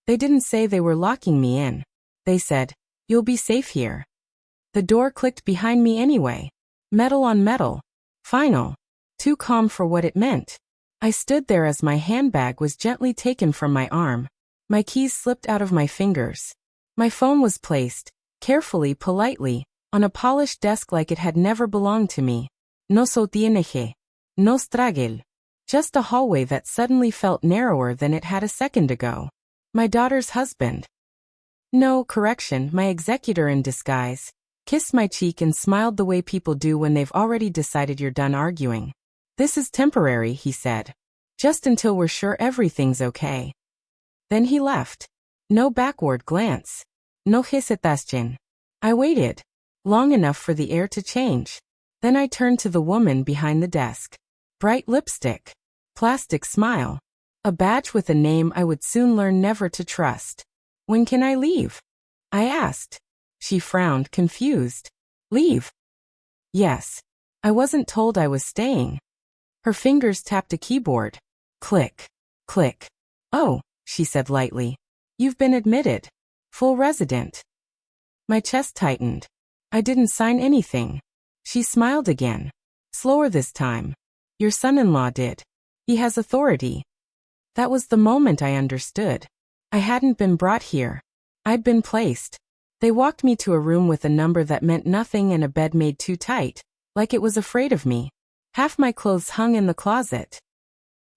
They didn't say they were locking me in. They said, "You'll be safe here." The door clicked behind me anyway. Metal on metal. Final. Too calm for what it meant. I stood there as my handbag was gently taken from my arm. My keys slipped out of my fingers. My phone was placed, carefully, politely, on a polished desk like it had never belonged to me. No sotiene. No straggle. Just a hallway that suddenly felt narrower than it had a second ago. My daughter's husband. No, correction, my executor in disguise. Kissed my cheek and smiled the way people do when they've already decided you're done arguing. "This is temporary," he said. "Just until we're sure everything's okay." Then he left. No backward glance. No hesitation. I waited. Long enough for the air to change. Then I turned to the woman behind the desk. Bright lipstick. Plastic smile. A badge with a name I would soon learn never to trust. "When can I leave?" I asked. She frowned, confused. "Leave?" "Yes. I wasn't told I was staying." Her fingers tapped a keyboard. Click. Click. "Oh," she said lightly. "You've been admitted. Full resident." My chest tightened. "I didn't sign anything." She smiled again. Slower this time. "Your son-in-law did. He has authority." That was the moment I understood. I hadn't been brought here. I'd been placed. They walked me to a room with a number that meant nothing and a bed made too tight, like it was afraid of me. Half my clothes hung in the closet.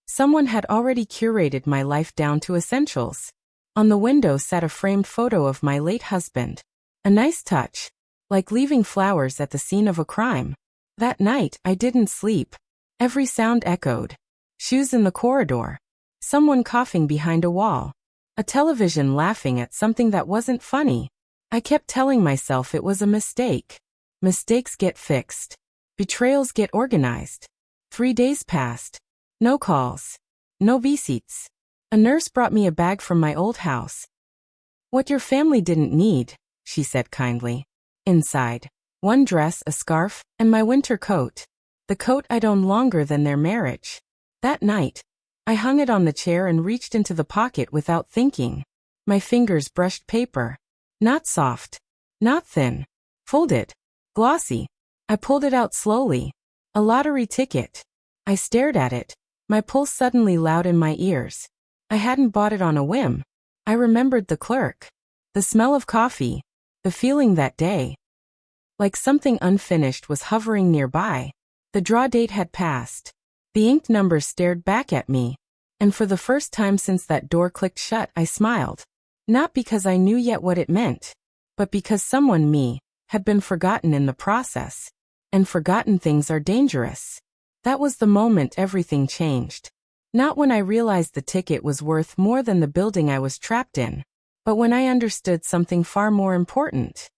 Someone had already curated my life down to essentials. On the window sat a framed photo of my late husband. A nice touch. Like leaving flowers at the scene of a crime. That night, I didn't sleep. Every sound echoed. Shoes in the corridor. Someone coughing behind a wall. A television laughing at something that wasn't funny. I kept telling myself it was a mistake. Mistakes get fixed. Betrayals get organized. 3 days passed. No calls. No visites. A nurse brought me a bag from my old house. "What your family didn't need," she said kindly. Inside, one dress, a scarf, and my winter coat. The coat I'd owned longer than their marriage. That night, I hung it on the chair and reached into the pocket without thinking. My fingers brushed paper. Not soft. Not thin. Folded. Glossy. I pulled it out slowly. A lottery ticket. I stared at it. My pulse suddenly loud in my ears. I hadn't bought it on a whim. I remembered the clerk. The smell of coffee. The feeling that day. Like something unfinished was hovering nearby. The draw date had passed. The inked numbers stared back at me. And for the first time since that door clicked shut, I smiled. Not because I knew yet what it meant, but because someone, me, had been forgotten in the process. And forgotten things are dangerous. That was the moment everything changed. Not when I realized the ticket was worth more than the building I was trapped in, but when I understood something far more important.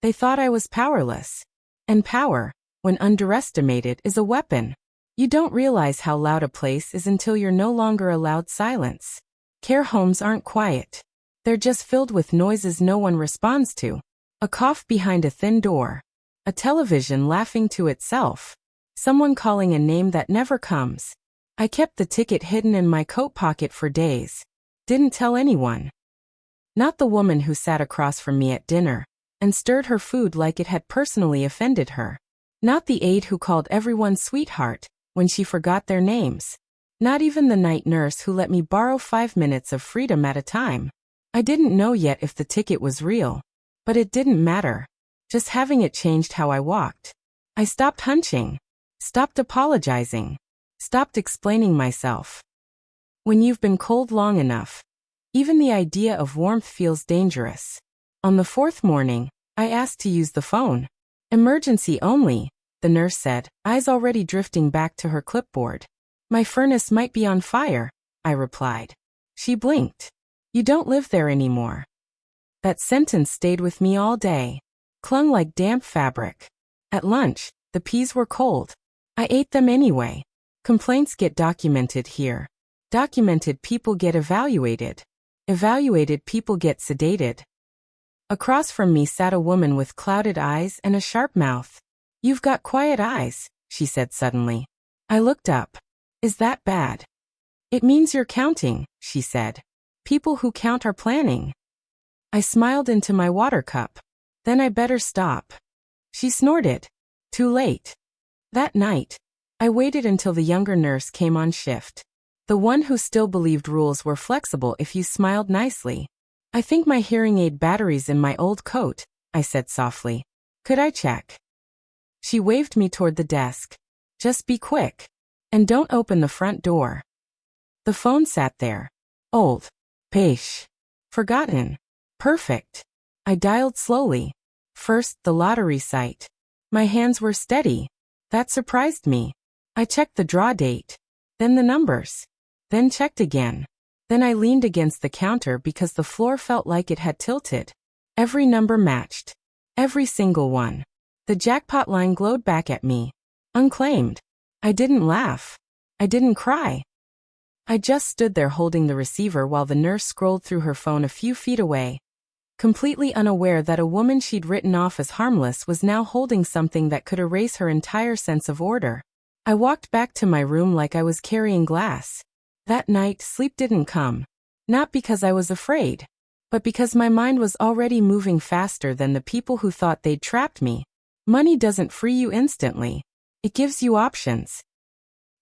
They thought I was powerless. And power, when underestimated, is a weapon. You don't realize how loud a place is until you're no longer allowed silence. Care homes aren't quiet. They're just filled with noises no one responds to. A cough behind a thin door. A television laughing to itself. Someone calling a name that never comes. I kept the ticket hidden in my coat pocket for days. Didn't tell anyone. Not the woman who sat across from me at dinner and stirred her food like it had personally offended her. Not the aide who called everyone sweetheart when she forgot their names. Not even the night nurse who let me borrow 5 minutes of freedom at a time. I didn't know yet if the ticket was real. But it didn't matter. Just having it changed how I walked. I stopped hunching. Stopped apologizing. Stopped explaining myself. When you've been cold long enough, even the idea of warmth feels dangerous. On the 4th morning, I asked to use the phone. "Emergency only," the nurse said, eyes already drifting back to her clipboard. "My furnace might be on fire," I replied. She blinked. "You don't live there anymore." That sentence stayed with me all day. Clung like damp fabric. At lunch, the peas were cold. I ate them anyway. Complaints get documented here. Documented people get evaluated. Evaluated people get sedated. Across from me sat a woman with clouded eyes and a sharp mouth. "You've got quiet eyes," she said suddenly. I looked up. "Is that bad?" "It means you're counting," she said. People who count are planning. I smiled into my water cup. Then I better stop. She snorted. Too late. That night, I waited until the younger nurse came on shift. The one who still believed rules were flexible if you smiled nicely. I think my hearing aid battery's in my old coat, I said softly. Could I check? She waved me toward the desk. Just be quick. And don't open the front door. The phone sat there. Old. Peish. Forgotten. Perfect. I dialed slowly. First, the lottery site. My hands were steady. That surprised me. I checked the draw date. Then the numbers. Then checked again. Then I leaned against the counter because the floor felt like it had tilted. Every number matched. Every single one. The jackpot line glowed back at me. Unclaimed. I didn't laugh. I didn't cry. I just stood there holding the receiver while the nurse scrolled through her phone a few feet away, completely unaware that a woman she'd written off as harmless was now holding something that could erase her entire sense of order. I walked back to my room like I was carrying glass. That night, sleep didn't come. Not because I was afraid, but because my mind was already moving faster than the people who thought they'd trapped me. Money doesn't free you instantly. It gives you options.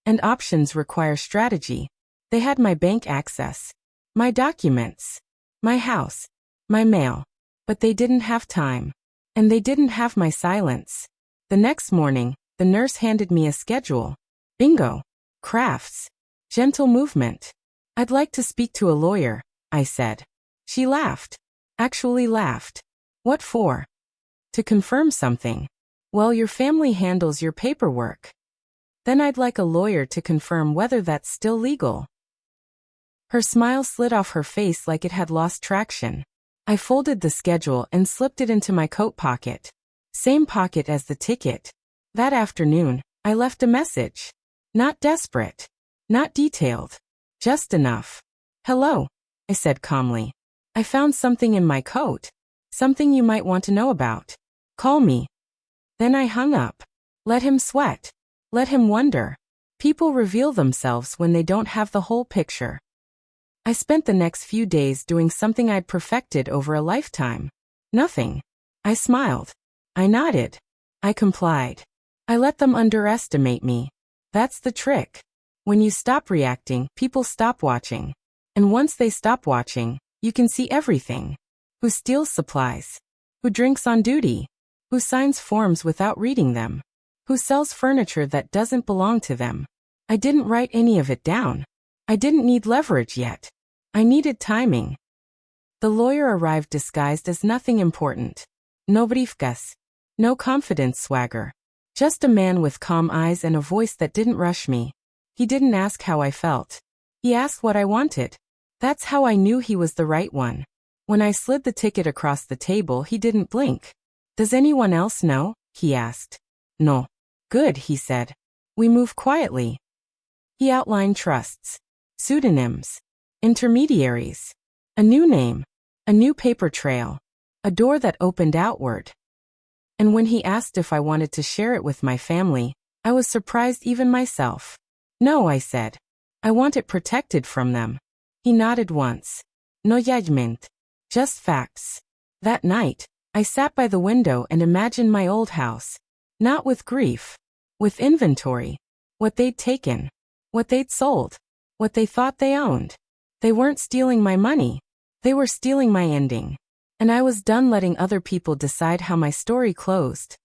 And options require strategy. They had my bank access, my documents, my house, my mail, but they didn't have time. And they didn't have my silence. The next morning, the nurse handed me a schedule. Bingo. Crafts. Gentle movement. I'd like to speak to a lawyer, I said. She laughed. Actually laughed. What for? To confirm something. Well, your family handles your paperwork. Then I'd like a lawyer to confirm whether that's still legal. Her smile slid off her face like it had lost traction. I folded the schedule and slipped it into my coat pocket. Same pocket as the ticket. That afternoon, I left a message. Not desperate. Not detailed. Just enough. Hello, I said calmly. I found something in my coat. Something you might want to know about. Call me. Then I hung up. Let him sweat. Let him wonder. People reveal themselves when they don't have the whole picture. I spent the next few days doing something I'd perfected over a lifetime. Nothing. I smiled. I nodded. I complied. I let them underestimate me. That's the trick. When you stop reacting, people stop watching. And once they stop watching, you can see everything. Who steals supplies? Who drinks on duty? Who signs forms without reading them? Who sells furniture that doesn't belong to them? I didn't write any of it down. I didn't need leverage yet. I needed timing. The lawyer arrived disguised as nothing important. No briefcase. No confidence swagger. Just a man with calm eyes and a voice that didn't rush me. He didn't ask how I felt. He asked what I wanted. That's how I knew he was the right one. When I slid the ticket across the table, he didn't blink. Does anyone else know? He asked. No. Good, he said. We move quietly. He outlined trusts. Pseudonyms. Intermediaries. A new name. A new paper trail. A door that opened outward. And when he asked if I wanted to share it with my family, I was surprised even myself. No, I said. I want it protected from them. He nodded once. No judgment. Just facts. That night, I sat by the window and imagined my old house. Not with grief. With inventory. What they'd taken. What they'd sold. What they thought they owned. They weren't stealing my money. They were stealing my ending. And I was done letting other people decide how my story closed.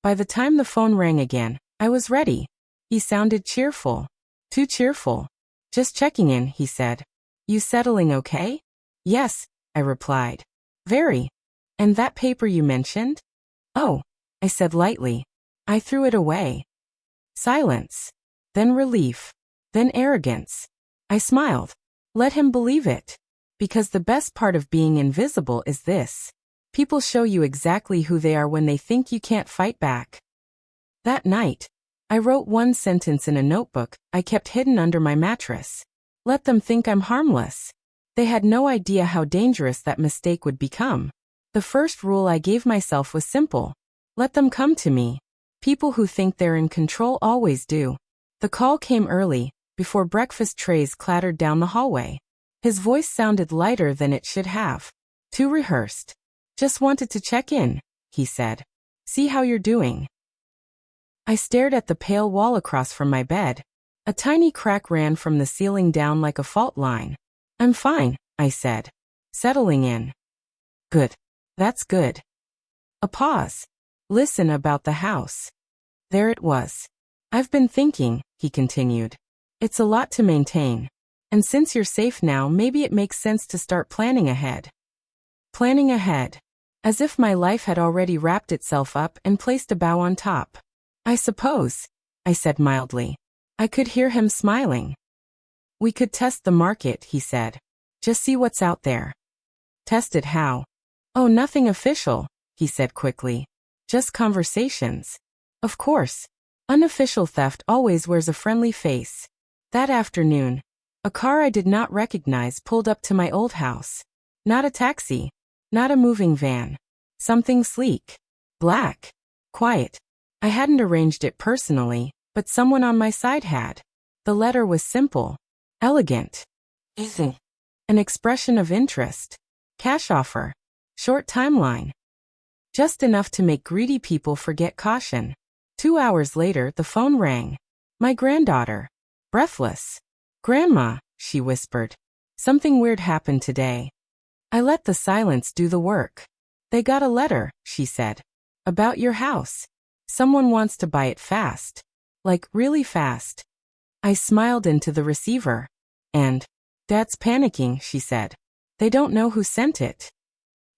By the time the phone rang again, I was ready. He sounded cheerful. Too cheerful. Just checking in, he said. You settling okay? Yes, I replied. Very. And that paper you mentioned? Oh, I said lightly. I threw it away. Silence. Then relief. Then arrogance. I smiled. Let him believe it. Because the best part of being invisible is this. People show you exactly who they are when they think you can't fight back. That night, I wrote one sentence in a notebook I kept hidden under my mattress. Let them think I'm harmless. They had no idea how dangerous that mistake would become. The first rule I gave myself was simple. Let them come to me. People who think they're in control always do. The call came early, before breakfast trays clattered down the hallway. His voice sounded lighter than it should have. Too rehearsed. Just wanted to check in, he said. See how you're doing. I stared at the pale wall across from my bed. A tiny crack ran from the ceiling down like a fault line. I'm fine, I said, settling in. Good. That's good. A pause. Listen about the house. There it was. I've been thinking, he continued. It's a lot to maintain. And since you're safe now, maybe it makes sense to start planning ahead. Planning ahead. As if my life had already wrapped itself up and placed a bow on top. I suppose, I said mildly. I could hear him smiling. We could test the market, he said. Just see what's out there. Test it how? Oh, nothing official, he said quickly. Just conversations. Of course. Unofficial theft always wears a friendly face. That afternoon, a car I did not recognize pulled up to my old house. Not a taxi. Not a moving van. Something sleek. Black. Quiet. I hadn't arranged it personally, but someone on my side had. The letter was simple. Elegant. Easy. An expression of interest. Cash offer. Short timeline. Just enough to make greedy people forget caution. 2 hours later, the phone rang. My granddaughter. Breathless. Grandma, she whispered. Something weird happened today. I let the silence do the work. They got a letter, she said. About your house. Someone wants to buy it fast. Like, really fast. I smiled into the receiver. And, Dad's panicking, she said. They don't know who sent it.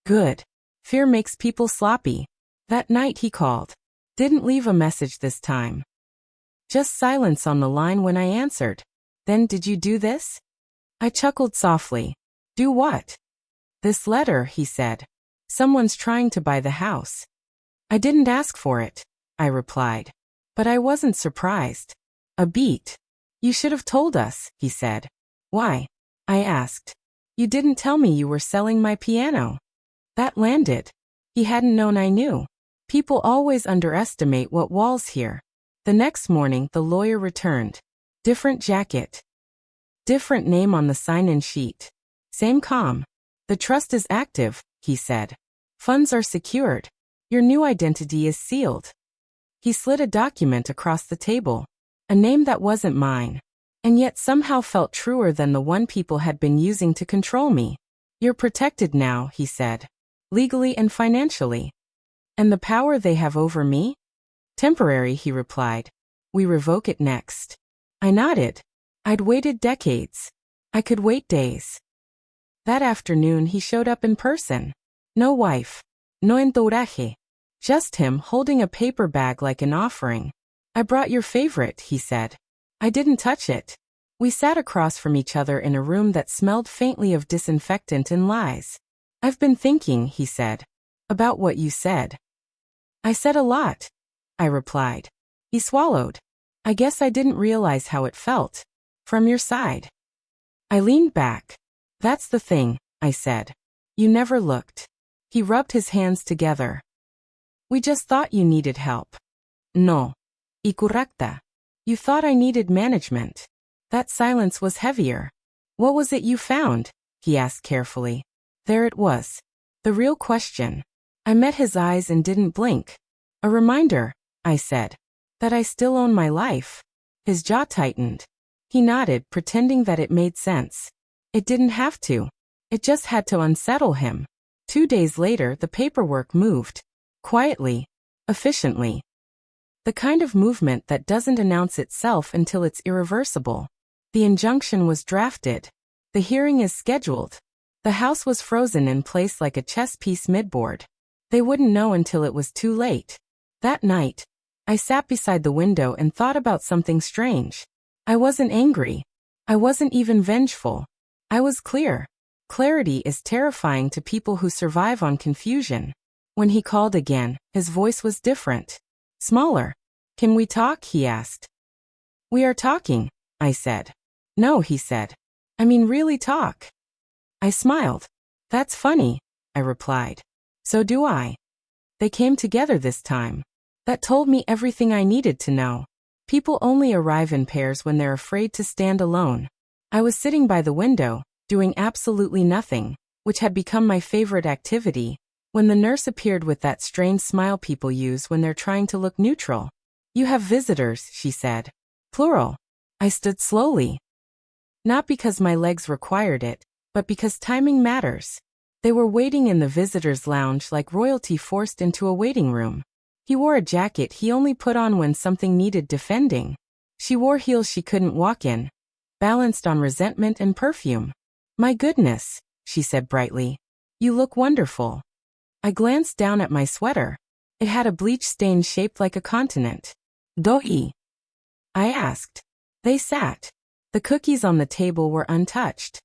Good. Fear makes people sloppy. That night he called. Didn't leave a message this time. Just silence on the line when I answered. Then did you do this? I chuckled softly. Do what? This letter, he said. Someone's trying to buy the house. I didn't ask for it, I replied. But I wasn't surprised. A beat. You should have told us, he said. Why? I asked. You didn't tell me you were selling my piano. That landed. He hadn't known I knew. People always underestimate what walls hear. The next morning, the lawyer returned. Different jacket. Different name on the sign-in sheet. Same calm. The trust is active, he said. Funds are secured. Your new identity is sealed. He slid a document across the table. A name that wasn't mine. And yet somehow felt truer than the one people had been using to control me. You're protected now, he said. Legally and financially. And the power they have over me? Temporary, he replied. We revoke it next. I nodded. I'd waited decades. I could wait days. That afternoon he showed up in person. No wife. No entourage. Just him holding a paper bag like an offering. I brought your favorite, he said. I didn't touch it. We sat across from each other in a room that smelled faintly of disinfectant and lies. I've been thinking, he said. About what you said. I said a lot, I replied. He swallowed. I guess I didn't realize how it felt. From your side. I leaned back. That's the thing, I said. You never looked. He rubbed his hands together. We just thought you needed help. No. Y correcta. You thought I needed management. That silence was heavier. What was it you found? He asked carefully. There it was. The real question. I met his eyes and didn't blink. A reminder, I said, that I still own my life. His jaw tightened. He nodded, pretending that it made sense. It didn't have to. It just had to unsettle him. 2 days later, the paperwork moved. Quietly. Efficiently. The kind of movement that doesn't announce itself until it's irreversible. The injunction was drafted. The hearing is scheduled. The house was frozen in place like a chess piece midboard. They wouldn't know until it was too late. That night, I sat beside the window and thought about something strange. I wasn't angry. I wasn't even vengeful. I was clear. Clarity is terrifying to people who survive on confusion. When he called again, his voice was different. Smaller. Can we talk? He asked. We are talking, I said. No, he said. I mean really talk. I smiled. That's funny, I replied. So do I. They came together this time. That told me everything I needed to know. People only arrive in pairs when they're afraid to stand alone. I was sitting by the window, doing absolutely nothing, which had become my favorite activity, when the nurse appeared with that strange smile people use when they're trying to look neutral. "You have visitors," she said. Plural. I stood slowly. Not because my legs required it, but because timing matters. They were waiting in the visitors' lounge like royalty forced into a waiting room. He wore a jacket he only put on when something needed defending. She wore heels she couldn't walk in, balanced on resentment and perfume. "My goodness," she said brightly. "You look wonderful." I glanced down at my sweater. It had a bleach stain shaped like a continent. "Doi?" I asked. They sat. The cookies on the table were untouched.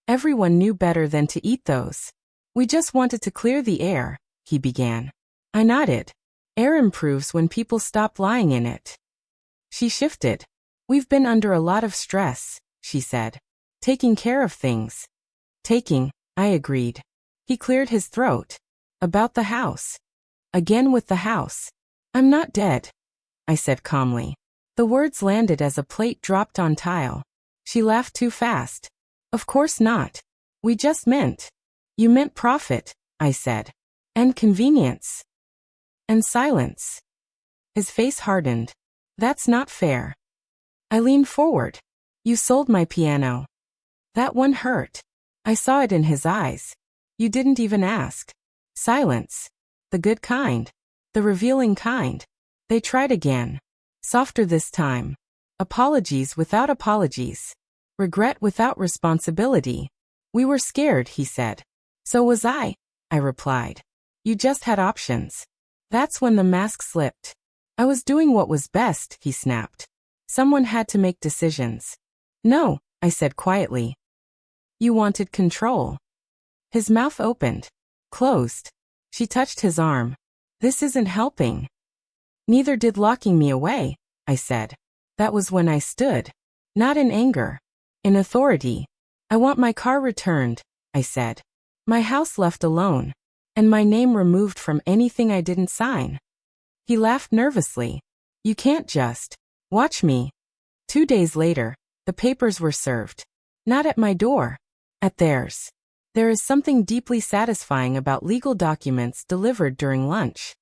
Everyone knew better than to eat those. "We just wanted to clear the air," he began. I nodded. "Air improves when people stop lying in it." She shifted. "We've been under a lot of stress," she said. "Taking care of things." I agreed. He cleared his throat. "About the house." "Again with the house." "I'm not dead," I said calmly. The words landed as a plate dropped on tile. She laughed too fast. "Of course not. We just meant." "You meant profit," I said. "And convenience." "And silence." His face hardened. "That's not fair." I leaned forward. "You sold my piano." That one hurt. I saw it in his eyes. "You didn't even ask." Silence. The good kind. The revealing kind. They tried again. Softer this time. Apologies without apologies. Regret without responsibility. "We were scared," he said. "So was I," I replied. "You just had options." That's when the mask slipped. "I was doing what was best," he snapped. "Someone had to make decisions." "No," I said quietly. "You wanted control." His mouth opened. Closed. She touched his arm. "This isn't helping." "Neither did locking me away," I said. That was when I stood. Not in anger. In authority. "I want my car returned," I said. "My house left alone. And my name removed from anything I didn't sign." He laughed nervously. "You can't just watch me." 2 days later, the papers were served. Not at my door. At theirs. There is something deeply satisfying about legal documents delivered during lunch.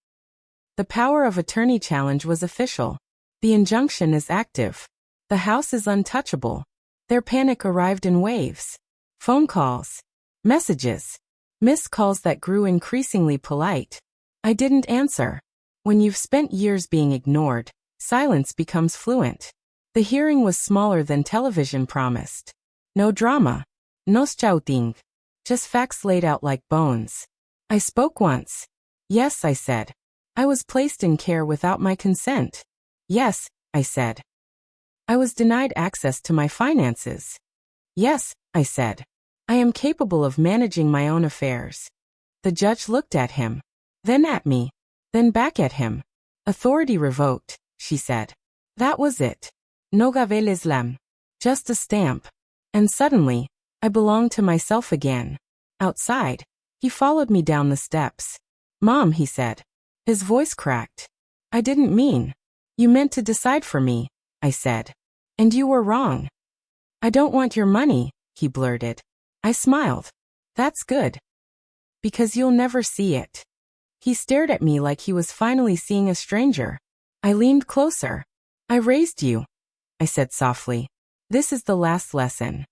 The power of attorney challenge was official. The injunction is active. The house is untouchable. Their panic arrived in waves. Phone calls. Messages. Missed calls that grew increasingly polite. I didn't answer. When you've spent years being ignored, silence becomes fluent. The hearing was smaller than television promised. No drama. No shouting. Just facts laid out like bones. I spoke once. "Yes," I said. "I was placed in care without my consent." "Yes," I said. "I was denied access to my finances." "Yes," I said. "I am capable of managing my own affairs." The judge looked at him. Then at me. Then back at him. "Authority revoked," she said. That was it. No gavel Islam. Just a stamp. And suddenly, I belonged to myself again. Outside, he followed me down the steps. "Mom," he said. His voice cracked. "I didn't mean. You meant to decide for me," I said. "And you were wrong." "I don't want your money," he blurted. I smiled. "That's good. Because you'll never see it." He stared at me like he was finally seeing a stranger. I leaned closer. "I raised you," I said softly. "This is the last lesson."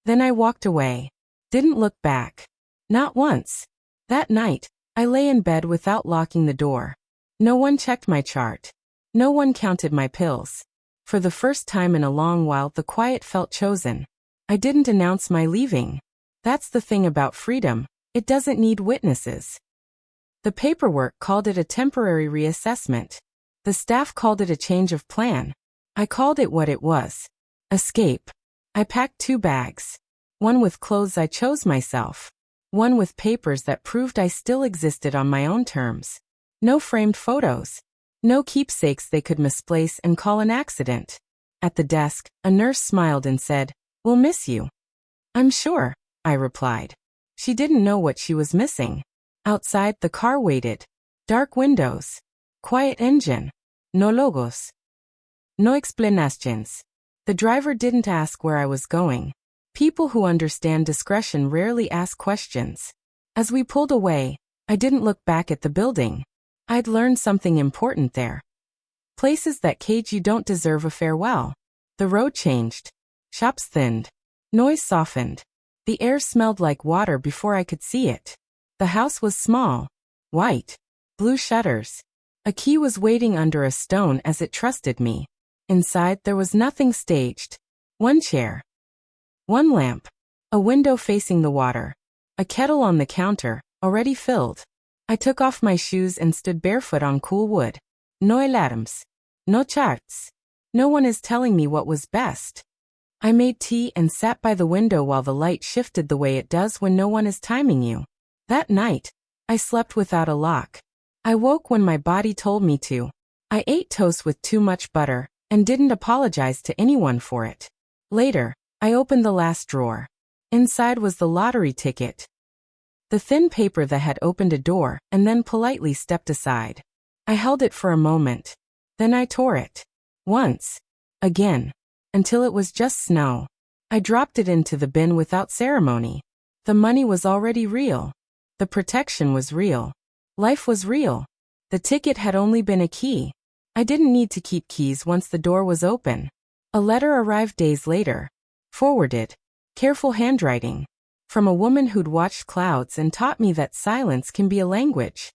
Then I walked away. Didn't look back. Not once. That night, I lay in bed without locking the door. No one checked my chart. No one counted my pills. For the first time in a long while, the quiet felt chosen. I didn't announce my leaving. That's the thing about freedom. It doesn't need witnesses. The paperwork called it a temporary reassessment. The staff called it a change of plan. I called it what it was. Escape. I packed 2 bags. One with clothes I chose myself. One with papers that proved I still existed on my own terms. No framed photos. No keepsakes they could misplace and call an accident. At the desk, a nurse smiled and said, "We'll miss you." "I'm sure," I replied. She didn't know what she was missing. Outside, the car waited. Dark windows. Quiet engine. No logos. No explanations. The driver didn't ask where I was going. People who understand discretion rarely ask questions. As we pulled away, I didn't look back at the building. I'd learned something important there. Places that cage you don't deserve a farewell. The road changed. Shops thinned. Noise softened. The air smelled like water before I could see it. The house was small. White. Blue shutters. A key was waiting under a stone as it trusted me. Inside there was nothing staged. One chair. One lamp. A window facing the water. A kettle on the counter, already filled. I took off my shoes and stood barefoot on cool wood. No alarms. No charts. No one is telling me what was best. I made tea and sat by the window while the light shifted the way it does when no one is timing you. That night, I slept without a lock. I woke when my body told me to. I ate toast with too much butter and didn't apologize to anyone for it. Later, I opened the last drawer. Inside was the lottery ticket. The thin paper that had opened a door and then politely stepped aside. I held it for a moment. Then I tore it. Once. Again. Until it was just snow. I dropped it into the bin without ceremony. The money was already real. The protection was real. Life was real. The ticket had only been a key. I didn't need to keep keys once the door was open. A letter arrived days later. Forwarded. Careful handwriting. From a woman who'd watched clouds and taught me that silence can be a language.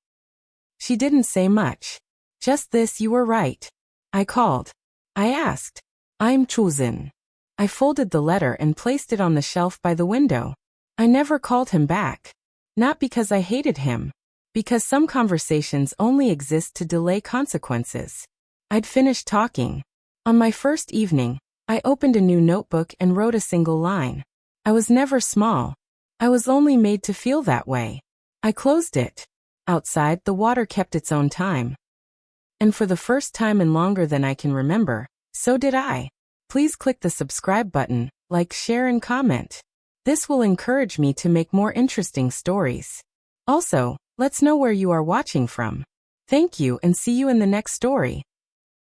She didn't say much. Just this: "You were right." I called. I asked. "I'm chosen." I folded the letter and placed it on the shelf by the window. I never called him back. Not because I hated him. Because some conversations only exist to delay consequences. I'd finished talking. On my first evening, I opened a new notebook and wrote a single line. I was never small. I was only made to feel that way. I closed it. Outside, the water kept its own time. And for the first time in longer than I can remember, so did I. Please click the subscribe button, like, share, and comment. This will encourage me to make more interesting stories. Also, let's know where you are watching from. Thank you and see you in the next story.